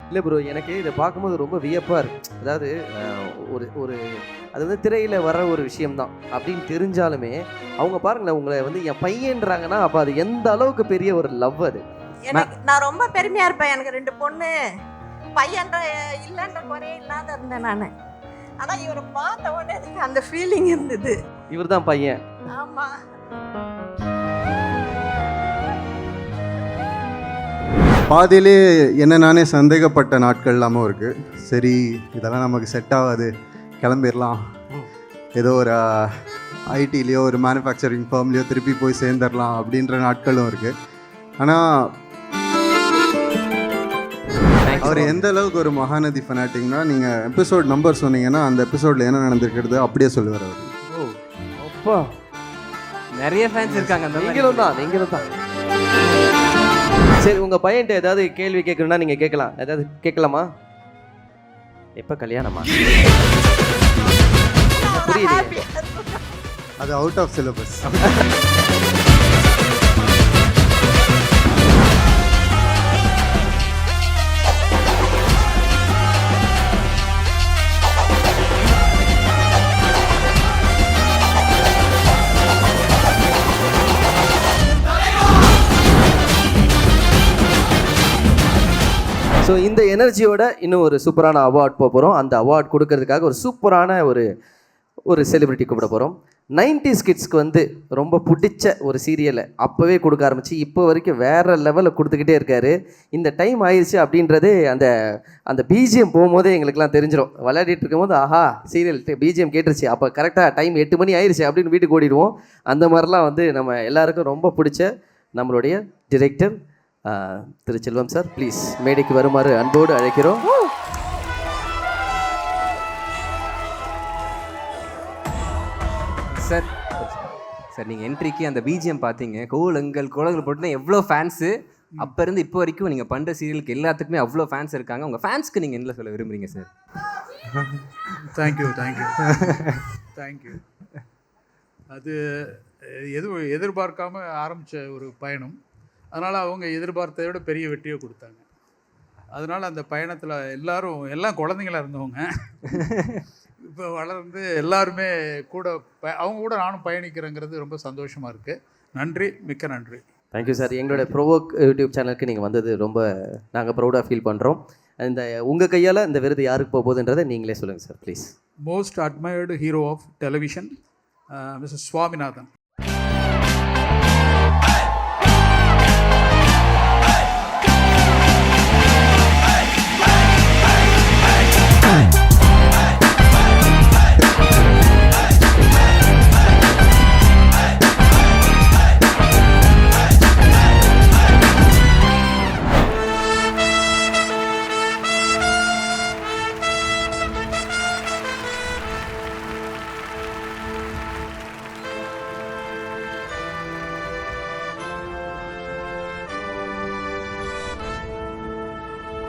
இல்லை ப்ரோ, எனக்கு இதை பார்க்கும்போது ரொம்ப வியப்பாக இருக்கு. அதாவது ஒரு ஒரு அது வந்து திரையில் வர ஒரு விஷயம்தான் அப்படின்னு தெரிஞ்சாலுமே அவங்க பாருங்களேன், உங்களை வந்து என் பையன்றாங்கன்னா அப்போ அது எந்த அளவுக்கு பெரிய ஒரு லவ் அது. நான் ரொம்ப பெருமையா இருப்பேன். எனக்கு 2 பொண்ணு, பையன்ற இல்லைன்ற குறையே இல்லாத இருந்தேன் நான். ஆனால் இவரை பார்த்த உடனே எனக்கு அந்த ஃபீலிங் இருந்தது. இவர் தான் பையன். ஆமாம். பாதியிலே என்ன நானே சந்தேகப்பட்ட நாட்கள் இல்லாமல் இருக்குது. சரி, இதெல்லாம் நமக்கு செட் ஆகாது, கிளம்பிடலாம், ஏதோ ஒரு ஐடிலேயோ ஒரு மேனுஃபேக்சரிங் ஃபார்ம்லேயோ திருப்பி போய் சேர்ந்துடலாம் அப்படின்ற நாட்களும் இருக்குது. ஆனால் அவர் எந்த அளவுக்கு ஒரு மகாநதி ஃபனாட்டிக்னா, நீங்கள் எபிசோட் நம்பர் சொன்னீங்கன்னா அந்த எபிசோடில் என்ன நடந்திருக்கிறது அப்படியே சொல்லுவார் அவர். ஓ அப்பா, நிறைய ஃபேன்ஸ் இருக்காங்க. நீங்களும் தான். சரி, உங்கள் பையன்ட்ட ஏதாவது கேள்வி கேட்கணும்னா நீங்கள் கேட்கலாம். ஏதாவது கேட்கலாமா? எப்போ கல்யாணமா? புரியுது, அது அவுட் ஆஃப் சிலபஸ். ஸோ இந்த எனர்ஜியோட இன்னும் ஒரு சூப்பரான அவார்ட் போக போகிறோம். அந்த அவார்ட் கொடுக்கறதுக்காக ஒரு சூப்பரான ஒரு செலிபிரிட்டி கூப்பிட போகிறோம். 90s கிட்ஸ்க்கு வந்து ரொம்ப பிடிச்ச ஒரு சீரியலை அப்போவே கொடுக்க ஆரம்பித்து இப்போ வரைக்கும் வேறு லெவலில் கொடுத்துக்கிட்டே இருக்காரு. இந்த டைம் ஆயிடுச்சு அப்படின்றதே அந்த பிஜிஎம் போகும்போதே எங்களுக்குலாம் தெரிஞ்சிடும். விளையாடிட்டு இருக்கும்போது ஆஹா சீரியல் பிஜிஎம் கேட்டுருச்சு, அப்போ கரெக்டாக டைம் 8 மணி ஆயிடுச்சு அப்படின்னு வீட்டுக்கு ஓடிடுவோம். அந்த மாதிரிலாம் வந்து நம்ம எல்லாருக்கும் ரொம்ப பிடிச்ச நம்மளுடைய director Thiru Selvam sir, please மேடைக்கு வருமாறு அன்போடு அழைக்கிறோம். சார் நீங்கள் என்ட்ரிக்கு அந்த பிஜிஎம் பார்த்தீங்க, கோலங்கள் போட்டுனா எவ்வளோ ஃபேன்ஸு. அப்போ இருந்து இப்போ வரைக்கும் நீங்கள் பண்ணுற சீரியலுக்கு எல்லாத்துக்குமே அவ்வளோ ஃபேன்ஸ் இருக்காங்க. உங்கள் ஃபேன்ஸ்க்கு நீங்கள் என்ன சொல்ல விரும்புகிறீங்க சார்? தேங்க்யூ. அது எதிர்பார்க்காம ஆரம்பித்த ஒரு பயணம். அதனால் அவங்க எதிர்பார்த்ததை விட பெரிய வெற்றியை கொடுத்தாங்க. அதனால் அந்த பயணத்தில் எல்லாம் குழந்தைங்களாக இருந்தவங்க இப்போ வளர்ந்து எல்லாருமே கூட அவங்க கூட நானும் பயணிக்கிறேங்கிறது ரொம்ப சந்தோஷமாக இருக்குது. நன்றி, மிக்க நன்றி. Thank you sir. எங்களோட ப்ரோவோக் யூடியூப் சேனலுக்கு நீங்கள் வந்தது ரொம்ப நாங்கள் ப்ரௌடாக ஃபீல் பண்ணுறோம். இந்த உங்கள் கையால் இந்த விருது யாருக்கு போக போகுதுன்றதை நீங்களே சொல்லுங்கள் sir please. Most admired hero of television mister Swaminathan.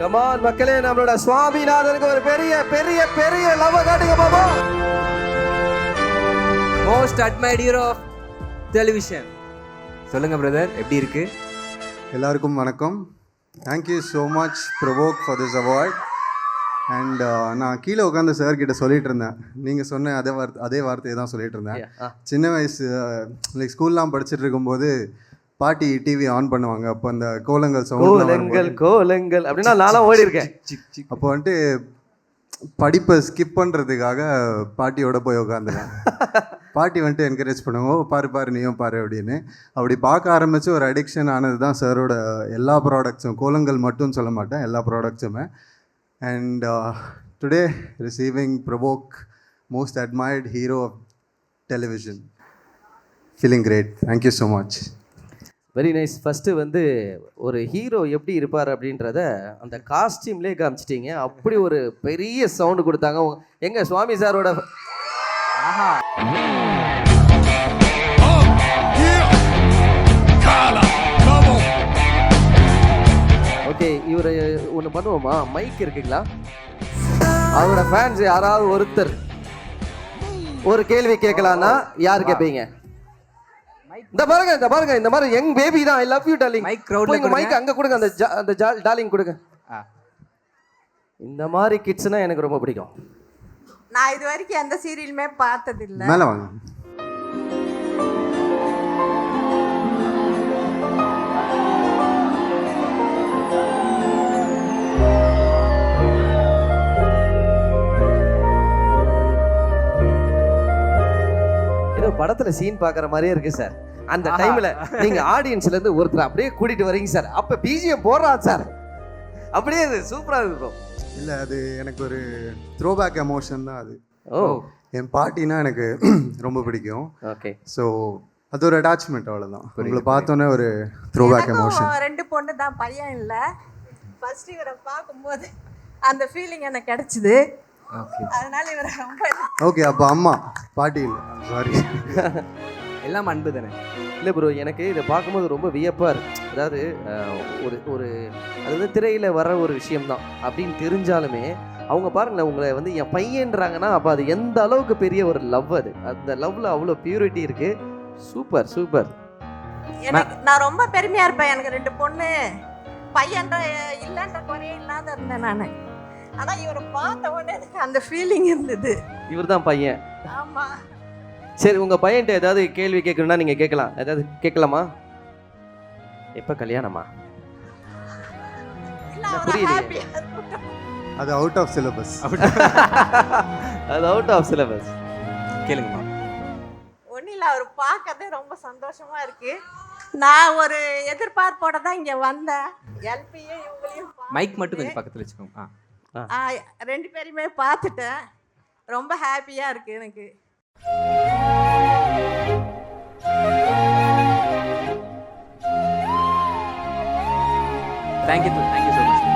Come on மக்களே, நம்மளோட சுவாமிநாதனுக்கு ஒரு பெரிய பெரிய பெரிய லவ் காட்டுங்க பாபா. Most admired hero of television. சொல்லுங்கள் பிரதர், எப்படி இருக்கு? எல்லாருக்கும் வணக்கம். Thank you so much Provoke for this award. And நான் கீழே உட்காந்து சார்கிட்ட சொல்லிட்டு இருந்தேன், நீங்கள் சொன்ன அதே வார்த்தையை தான் சொல்லிட்டு இருந்தேன். சின்ன வயசு லைக் ஸ்கூல்லாம் படிச்சுட்டு இருக்கும்போது பாட்டி டிவி ஆன் பண்ணுவாங்க. அப்போ அந்த கோலங்கள் அப்படின்னா நானும் ஓடி இருக்கேன். அப்போ வந்துட்டு படிப்பை ஸ்கிப் பண்ணுறதுக்காக பாட்டியோட போய் உட்காந்துருவேன். பாட்டி வந்துட்டு என்கரேஜ் பண்ணுவாங்க, ஓ பாரு நீயும் பாரு அப்படின்னு. அப்படி பார்க்க ஆரம்பித்து ஒரு அடிக்ஷன் ஆனது தான் சாரோட எல்லா ப்ராடக்ட்ஸும். கோலங்கள் மட்டும் சொல்ல மாட்டேன், எல்லா ப்ராடக்ட்ஸுமே. And today receiving Provoke most admired hero of television. Feeling great. Thank you so much. Very nice. First வந்து ஒரு ஹீரோ எப்படி இருப்பார் அப்படின்றத அந்த காஸ்டியூம்லேயே காமிச்சிட்டிங்க. அப்படி ஒரு பெரிய சவுண்டு கொடுத்தாங்க எங்கள் சுவாமி சாரோட. ஆஹா, ஓகே, இவர் ஒன்று பண்ணுவோமா? மைக் இருக்குங்களா? அவரோட ஃபேன்ஸ் யாராவது ஒருத்தர் ஒரு கேள்வி கேட்கலான்னா யார் கேட்பீங்க? இந்த பாருங்க இந்த மாதிரி யங் பேபி தான். I love you darling. Mike க்ரௌட்ல கொடுங்க. மைக் அங்க கொடுங்க, அந்த டார்லிங் கொடுங்க. இந்த மாதிரி கிட்ஸ்னால் எனக்கு ரொம்ப பிடிக்கும். நான் இது வரைக்கும் எந்த சீரியலுமே பார்த்ததில்லை. மேலே வாங்க. ஏதோ படத்தில் சீன் பார்க்குற மாதிரியே இருக்குது சார். அந்த டைமில் நீங்கள் ஆடியன்ஸ்லேருந்து ஒருத்தர் அப்படியே கூட்டிகிட்டு வரீங்க சார். அப்போ பிஜிஎம் போடுறா சார், அப்படியே அது சூப்பராக இருக்கும். இல்லை, அது எனக்கு ஒரு த்ரோபேக் எமோஷன் தான் அது. ஓ, என் பாட்டினா எனக்கு ரொம்ப பிடிக்கும். ஓகே. ஸோ அது ஒரு அட்டாச்மெண்ட், அவ்வளோதான். உங்களை பார்த்தோன்னே ஒரு த்ரோபேக் எமோஷன். எனக்கும் 2 பொண்ணு தான், பையன் இல்லை. ஃபர்ஸ்ட் இவரை பார்க்கும்போது அந்த ஃபீலிங் எனக்கு கிடைச்சிது. அதனால இவரை ரொம்ப ஓகே, அப்போ அம்மா பாட்டி இல்லை, சாரி. எல்லாம் அன்பு தானே. இல்லை ப்ரோ, எனக்கு இதை பார்க்கும்போது ரொம்ப வியப்பாக இருக்கு. அதாவது ஒரு அது வந்து திரையில் வர ஒரு விஷயம்தான் அப்படின்னு தெரிஞ்சாலுமே அவங்க பாருங்களேன், உங்களை வந்து என் பையன்றாங்கன்னா அப்போ அது எந்த அளவுக்கு பெரிய ஒரு லவ். அது அந்த லவ்வில் அவ்வளோ பியூரிட்டி இருக்குது. Super super. நான் ரொம்ப பெருமையாக இருப்பேன். எனக்கு 2 பொண்ணு, பையன்ற இல்லைன்ற குறையே இல்லாத இருந்தேன் நான். ஆனால் இவரை பார்த்த உடனே எனக்கு அந்த ஃபீலிங் இருந்தது. இவர் தான் பையன். ஆமாம். சரி, உங்கள் பையன்கிட்ட ஏதாவது கேள்வி கேட்கணும்னா நீங்கள் கேட்கலாம். ஏதாவது கேட்கலாமா? எப்போ கல்யாணமா? புரியலையே. அது அவுட் ஆஃப் சிலபஸ். அது அவுட் ஆஃப் சிலபஸ். கேளுங்கம்மா. ஒன்றும் இல்லை, அவர் பார்க்கறதே ரொம்ப சந்தோஷமாக இருக்குது. நான் ஒரு எதிர்பார்ப்போட தான் இங்கே வந்தேன். எல்பியும் இவங்களையும் மைக் மட்டும் கொஞ்சம் பக்கத்தில் வச்சுக்கோங்க. 2 பேரையுமே பார்த்துட்டேன். ரொம்ப ஹாப்பியாக இருக்குது எனக்கு. Thank you so much.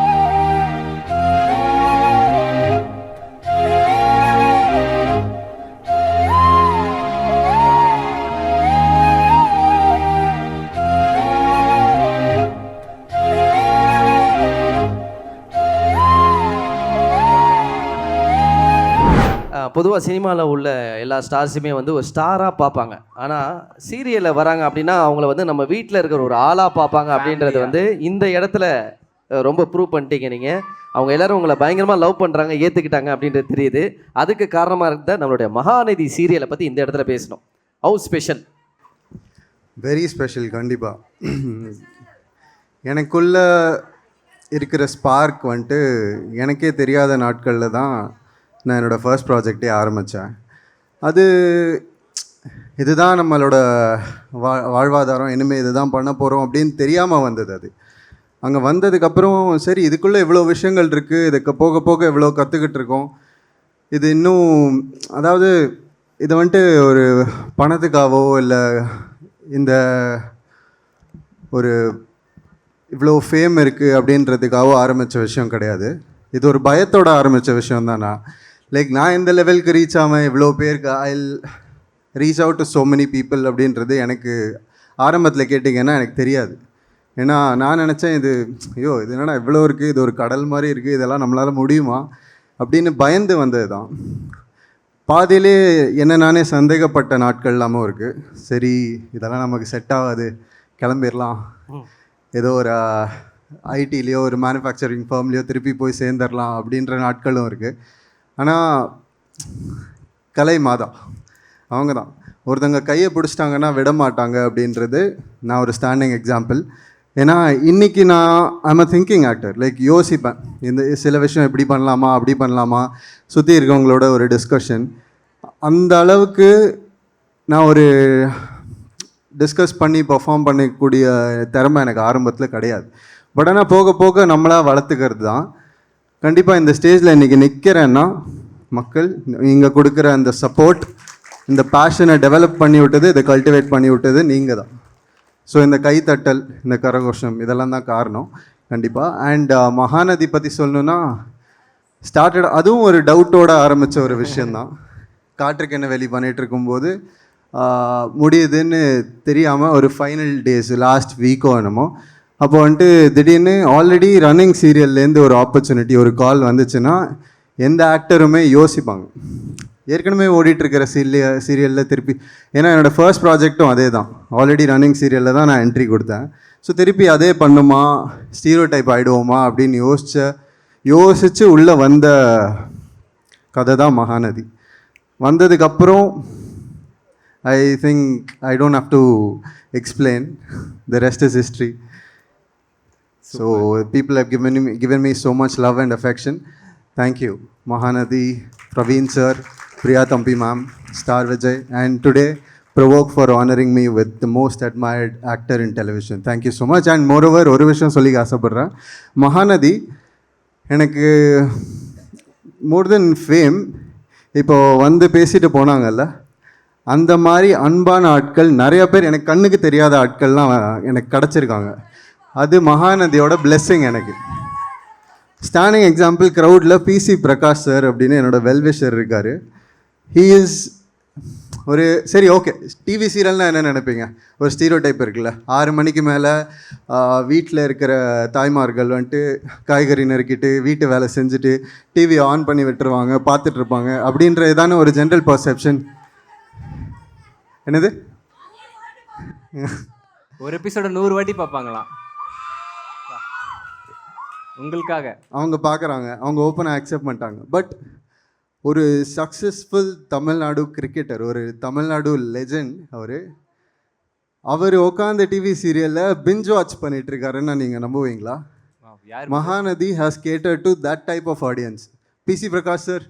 பொதுவாக சினிமாவில் உள்ள எல்லா ஸ்டார்ஸுமே வந்து ஒரு ஸ்டாராக பார்ப்பாங்க. ஆனால் சீரியலில் வராங்க அப்படின்னா அவங்கள வந்து நம்ம வீட்டில் இருக்கிற ஒரு ஆளாக பார்ப்பாங்க அப்படின்றது வந்து இந்த இடத்துல ரொம்ப ப்ரூவ் பண்ணிட்டீங்க நீங்கள். அவங்க எல்லோரும் உங்களை பயங்கரமாக லவ் பண்ணுறாங்க, ஏற்றுக்கிட்டாங்க அப்படின்றது தெரியுது. அதுக்கு காரணமாக இருந்த நம்மளுடைய மகாநதி சீரியலை பற்றி இந்த இடத்துல பேசணும். How special? Very special. கண்டிப்பாக எனக்குள்ள இருக்கிற ஸ்பார்க் வந்துட்டு எனக்கே தெரியாத நாட்களில் தான் நான் என்னோடய ஃபர்ஸ்ட் ப்ராஜெக்டே ஆரம்பித்தேன். அது இதுதான் நம்மளோட வாழ்வாதாரம், இனிமேல் இதுதான் பண்ண போகிறோம் அப்படின்னு தெரியாமல் வந்தது. அது அங்கே வந்ததுக்கப்புறம் சரி, இதுக்குள்ளே இவ்வளோ விஷயங்கள் இருக்குது, இதுக்கு போக போக இவ்வளோ கற்றுக்கிட்டு இருக்கோம். இது இன்னும் அதாவது இதை வந்துட்டு ஒரு பணத்துக்காகவோ இல்லை இந்த ஒரு இவ்வளோ ஃபேம் இருக்குது அப்படின்றதுக்காகவோ ஆரம்பித்த விஷயம் கிடையாது. இது ஒரு பயத்தோடு ஆரம்பித்த விஷயம் தான். நான் இந்த லெவலுக்கு ரீச் ஆவேன், இவ்வளோ பேருக்கு I reach out to so many people அப்படின்றது எனக்கு ஆரம்பத்தில் கேட்டிங்கன்னா எனக்கு தெரியாது. ஏன்னா நான் நினச்சேன் இது இது என்னடா இவ்வளோ இருக்குது, இது ஒரு கடல் மாதிரி இருக்குது, இதெல்லாம் நம்மளால் முடியுமா அப்படின்னு பயந்து வந்தது தான். பாதியிலே என்ன நானே சந்தேகப்பட்ட நாட்கள் இல்லாமல் இருக்குது. சரி, இதெல்லாம் நமக்கு செட் ஆகாது, கிளம்பிடலாம், ஏதோ ஒரு ஐடிலேயோ ஒரு மேனுஃபேக்சரிங் ஃபார்ம்லேயோ திருப்பி போய் சேர்ந்துடலாம் அப்படின்ற நாட்களும் இருக்குது. ஆனால் கலை மாதா அவங்க தான் ஒருத்தங்க கையை பிடிச்சிட்டாங்கன்னா விட மாட்டாங்க அப்படின்றது நான் ஒரு ஸ்டாண்டிங் எக்ஸாம்பிள். ஏன்னா இன்றைக்கி நான் ஐம் அ திங்கிங் ஆக்டர். யோசிப்பேன், இந்த சில விஷயம் இப்படி பண்ணலாமா அப்படி பண்ணலாமா, சுற்றி இருக்கவங்களோட ஒரு டிஸ்கஷன். அந்த அளவுக்கு நான் ஒரு டிஸ்கஸ் பண்ணி பர்ஃபார்ம் பண்ணக்கூடிய திறமை எனக்கு ஆரம்பத்தில் கிடையாது. பட் ஆனால் போக போக நம்மளாக வளர்த்துக்கிறது தான். கண்டிப்பாக இந்த ஸ்டேஜில் இன்றைக்கி நிற்கிறேன்னா மக்கள் நீங்கள் கொடுக்குற அந்த சப்போர்ட், இந்த பேஷனை டெவலப் பண்ணி விட்டது, இதை கல்டிவேட் பண்ணி விட்டது நீங்கள் தான். ஸோ இந்த கைத்தட்டல், இந்த கரகோஷம், இதெல்லாம் தான் காரணம் கண்டிப்பாக. அண்ட் மகாநதி பற்றி சொல்லணுன்னா ஸ்டார்டட் அதுவும் ஒரு டவுட்டோடு ஆரம்பித்த ஒரு விஷயந்தான். காற்றுக்கு என்ன வெளி பண்ணிகிட்டு இருக்கும்போது முடியுதுன்னு தெரியாமல் ஒரு ஃபைனல் டேஸ் லாஸ்ட் வீக்கோ என்னமோ அப்போ வந்துட்டு திடீர்னு ஆல்ரெடி ரன்னிங் சீரியல்லேருந்து ஒரு ஆப்பர்ச்சுனிட்டி, ஒரு கால் வந்துச்சுன்னா எந்த ஆக்டருமே யோசிப்பாங்க. ஏற்கனவே ஓடிட்டுருக்கிற சீரியலில் திருப்பி, ஏன்னா என்னோடய ஃபர்ஸ்ட் ப்ராஜெக்டும் அதே தான், ஆல்ரெடி ரன்னிங் சீரியலில் தான் நான் என்ட்ரி கொடுத்தேன். ஸோ திருப்பி அதே பண்ணுமா, ஸ்டீரியோ டைப் ஆகிடுவோமா அப்படின்னு யோசித்து உள்ளே வந்த கதை தான் மகாநதி. வந்ததுக்கப்புறம் I think I don't have to explain. The rest is history. So people have given me so much love and affection. Thank you, Mahanadi, Praveen sir, Priya Thampi ma'am, Star Vijay, and today Provoke for honoring me with the most admired actor in television. Thank you so much. And moreover, ஒரு விஷயம் சொல்லி ஆசைப்படுறேன். மகாநதி எனக்கு மோர் தென் fame, இப்போ வந்து பேசிட்டு போனாங்கல்ல, அந்த மாதிரி அன்பான ஆட்கள் நிறைய பேர் எனக்கு கண்ணுக்கு தெரியாத ஆட்கள்லாம் எனக்கு கிடச்சிருக்காங்க. அது மகாநதியோட பிளெஸ்ஸிங் எனக்கு. ஸ்டாண்டிங் எக்ஸாம்பிள், க்ரௌடில் பிசி பிரகாஷ் சார் அப்படின்னு என்னோட வெல்விஷர் இருக்கார். ஹீ இஸ் ஒரு சரி ஓகே, டிவி சீரியல்னால் என்ன நினைப்பீங்க? ஒரு ஸ்டீரியோ டைப் இருக்குல்ல, 6 மணிக்கு மேலே வீட்டில் இருக்கிற தாய்மார்கள் வந்துட்டு காய்கறி நறுக்கிட்டு வீட்டு வேலை செஞ்சுட்டு டிவி ஆன் பண்ணி விட்டுருவாங்க, பார்த்துட்ருப்பாங்க அப்படின்றது தானே ஒரு ஜென்ரல் பர்செப்ஷன். என்னது, ஒரு எபிசோட 100 வாட்டி பார்ப்பாங்களாம் உங்களுக்காக. அவங்க பார்க்குறாங்க, அவங்க ஓப்பனாக அக்செப்ட் பண்ணிட்டாங்க. பட் ஒரு சக்ஸஸ்ஃபுல் தமிழ்நாடு கிரிக்கெட்டர், ஒரு தமிழ்நாடு லெஜண்ட், அவர் உட்காந்து டிவி சீரியலில் பிஞ்ச் வாட்ச் பண்ணிகிட்ருக்காருன்னா நீங்கள் நம்புவீங்களா? Mahanadhi has catered to that type of audience. PC Prakash sir,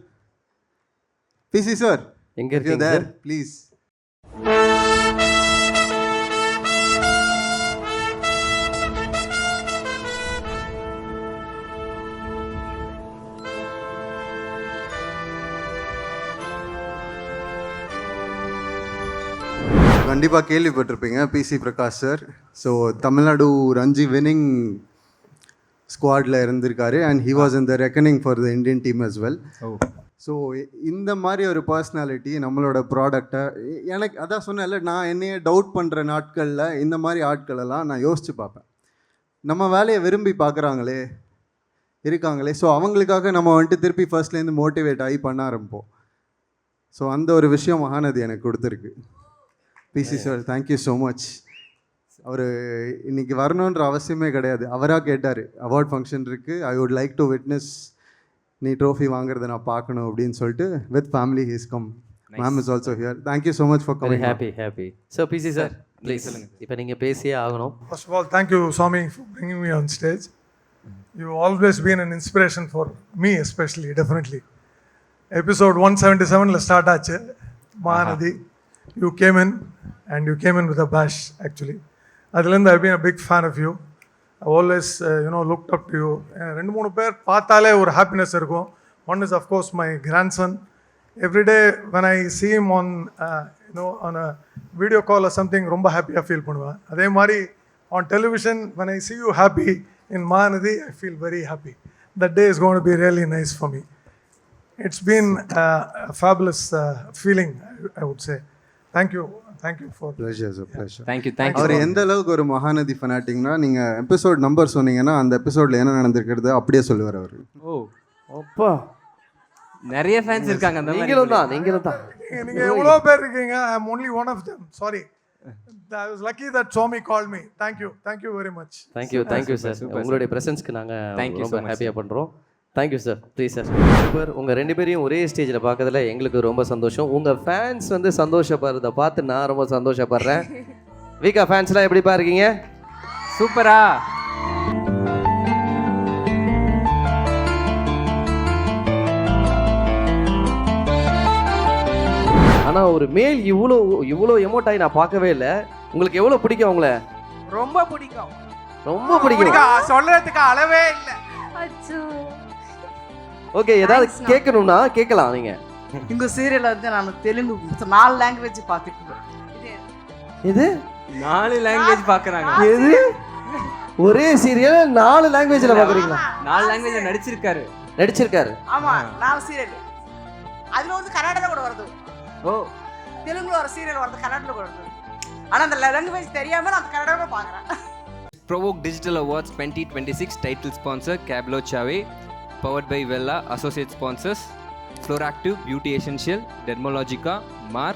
PC sir, எங்கே இருக்கீங்க தேர் ப்ளீஸ். கண்டிப்பாக கேள்விப்பட்டிருப்பீங்க PC Prakash sir. So Tamil Nadu Ranji winning ஸ்குவாடில் இருந்திருக்காரு. And he was in the reckoning for the Indian team as well. So இந்த மாதிரி ஒரு பர்சனாலிட்டி நம்மளோட ப்ராடக்டை, எனக்கு அதான் சொன்னேன்ல, நான் என்னையே டவுட் பண்ணுற நாட்களில் இந்த மாதிரி ஆட்களெல்லாம் நான் யோசித்து பார்ப்பேன். நம்ம வேலையை விரும்பி பார்க்குறாங்களே இருக்காங்களே, ஸோ அவங்களுக்காக நம்ம வந்துட்டு திருப்பி ஃபர்ஸ்ட்லேருந்து மோட்டிவேட் ஆகி பண்ண ஆரம்பிப்போம். ஸோ அந்த ஒரு விஷயம் மகாநதி எனக்கு கொடுத்துருக்கு. PC sir, thank you so much. அவர் இன்றைக்கி வரணுன்ற அவசியமே கிடையாது, அவராக கேட்டார், அவார்ட் ஃபங்க்ஷன் இருக்குது, I would like to witness, நீ ட்ரோஃபி வாங்குறதை நான் பார்க்கணும் அப்படின்னு சொல்லிட்டு with family he's come. Ma'am is also here. Thank you so much for coming. Happy. So PC sir please, இப்போ நீங்கள் பேசியே ஆகணும். First of all, thank you, Swami, for bringing me on stage. You've always been an inspiration for me, especially, definitely. Episode 177 start ஆச்சு Mahanadi. You came in, and you came in with a bash, actually. அதுலேருந்து I've been a big fan of you. I've always, looked up to you. 2-3 பேர் பார்த்தாலே ஒரு happiness இருக்கும். One is, of course, my grandson. Every day when I see him on a video call or something, ரொம்ப ஹாப்பியாக feel பண்ணுவேன். அதே மாதிரி on television, when I see you happy in Mahanadi, I feel very happy. That day is going to be really nice for me. It's been a fabulous feeling, I would say. Thank you for pleasure sir, pleasure. Thank you. அவர் எந்த அளவுக்கு ஒரு மகாநதி ஃபனாட்டிக்னா, நீங்கள் episode number சொன்னீங்கன்னா அந்த எபிசோடில் என்ன நடந்திருக்கிறது அப்படியே சொல்லுவார் அவர். ஓ அப்பா, நிறைய ஃபேன்ஸ் இருக்காங்க. அந்த நீங்களும் தான். நீங்க எவ்வளோ பேர் இருக்கீங்க. I am only one of them. Sorry. I was lucky that Swami called me. Thank you very much. Thank you sir. உங்களுடைய ப்ரெசன்ஸ்க்கு நாங்கள் ரொம்ப ஹாப்பியாக பண்ணுறோம். Thank you sir. Please sir. Super. உங்கள் 2 பேரையும் ஒரே ஸ்டேஜில் பார்க்கறதுல எங்களுக்கு ரொம்ப சந்தோஷம். உங்கள் ஃபேன்ஸ் வந்து சந்தோஷப்படுறத பார்த்து நான் ரொம்ப சந்தோஷப்படுறேன். வீக்கா ஃபேன்ஸ்லாம் எப்படிப்பா இருக்கீங்க? சூப்பரா. ஆனால் ஒரு மேல் இவ்வளோ எமோட் ஆகி நான் பார்க்கவே இல்லை. உங்களுக்கு எவ்வளோ பிடிக்கும் அவங்கள? ரொம்ப பிடிக்கும். சொல்றதுக்கு அளவே இல்லை. ஓகே, ஏதாவது கேட்கணும்னா கேட்கலாம் நீங்கள். இந்த சீரியல் வந்து நான் தெலுங்கு 4 லாங்குவேஜ் பார்த்துட்டு. இது 4 லாங்குவேஜ் பார்க்குறாங்க. எது? ஒரே சீரியல் 4 லாங்குவேஜில் பார்க்குறீங்களா? 4 லாங்குவேஜில் நடிச்சிருக்காரு. ஆமா, 4 சீரியல். அதுல வந்து கன்னடல கூட வருது. ஓ, தெலுங்குல ஒரு சீரியல் வருது, கன்னடல கூட வருது. ஆனா அந்த லாங்குவேஜ் தெரியாம நான் கன்னடல பார்க்கறேன். Provoke Digital Awards 2026 title sponsor Cablo Chave, powered by Vella, associate sponsors Floractive, Beauty Essential, Dermalogica, Mar,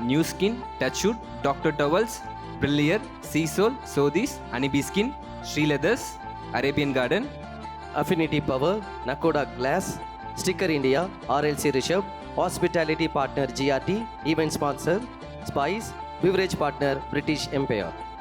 New Skin, Touchwood, Dr. Towels, Brillier, Sea Soul, Sodis, Honeybee Skin, Sri Leathers, Arabian Garden, Affinity Power, Nakoda Glass, Sticker India, RLC Rishabh, Hospitality Partner GRT, Event Sponsor, Spice, Beverage Partner British Empire.